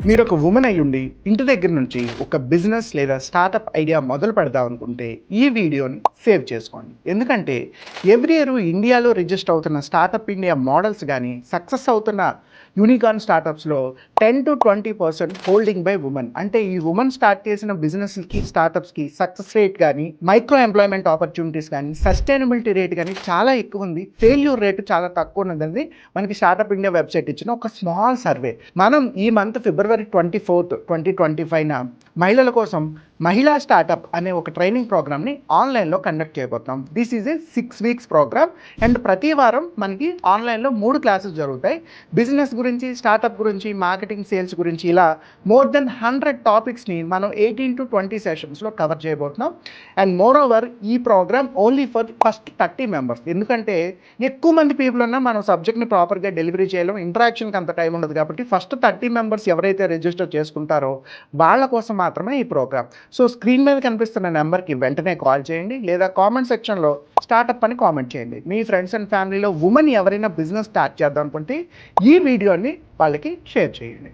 మీరు ఒక ఉమెన్ అయ్యుండి ఇంటి దగ్గర నుంచి ఒక బిజినెస్ లేదా స్టార్టప్ ఐడియా మొదలు పెడదాం అనుకుంటే ఈ వీడియోని సేవ్ చేసుకోండి. ఎందుకంటే ఎవ్రీ ఇయర్ ఇండియాలో రిజిస్టర్ అవుతున్న స్టార్టప్ ఇండియా మోడల్స్ కానీ సక్సెస్ అవుతున్న యూనికార్న్ స్టార్టప్స్లో 10-20% హోల్డింగ్ బై ఉమెన్. అంటే ఈ ఉమెన్ స్టార్ట్ చేసిన బిజినెస్కి స్టార్టప్స్కి సక్సెస్ రేట్ కానీ మైక్రో ఎంప్లాయ్మెంట్ ఆపర్చునిటీస్ కానీ సస్టైనబిలిటీ రేట్ కానీ చాలా ఎక్కువ ఉంది. ఫెయిల్యూర్ రేటు చాలా తక్కువ ఉన్నది మనకి స్టార్టప్ ఇండియా వెబ్సైట్ ఇచ్చిన ఒక స్మాల్ సర్వే. మనం ఈ మంత్ February 24, 2025 మహిళల కోసం మహిళా స్టార్టప్ అనే ఒక ట్రైనింగ్ ప్రోగ్రామ్ని ఆన్లైన్లో కండక్ట్ చేయబోతున్నాం. This is a 6 weeks programme and ప్రతి వారం మనకి ఆన్లైన్లో 3 క్లాసెస్ జరుగుతాయి. బిజినెస్ గురించి, స్టార్టప్ గురించి, మార్కెటింగ్, సేల్స్ గురించి ఇలా మోర్ దెన్ 100 టాపిక్స్ని మనం 18 to 20 సెషన్స్లో కవర్ చేయబోతున్నాం. అండ్ మోర్ ఓవర్ ఈ programme only for first 30 members. ఎందుకంటే ఎక్కువ మంది పీపుల్ ఉన్నా మనం సబ్జెక్ట్ని ప్రాపర్గా డెలివరీ చేయలేం, ఇంటరాక్షన్కి అంత టైం ఉండదు. కాబట్టి ఫస్ట్ 30 members ఎవరైతే రిజిస్టర్ చేసుకుంటారో వాళ్ళ కోసం మాత్రమే ఈ ప్రోగ్రామ్. సో స్క్రీన్ మీద కనిపిస్తున్న నెంబర్కి వెంటనే కాల్ చేయండి లేదా కామెంట్ సెక్షన్లో స్టార్టప్ అని కామెంట్ చేయండి. మీ ఫ్రెండ్స్ అండ్ ఫ్యామిలీలో ఉమెన్ ఎవరైనా బిజినెస్ స్టార్ట్ చేద్దాం అనుకుంటే ఈ వీడియోని వాళ్ళకి షేర్ చేయండి.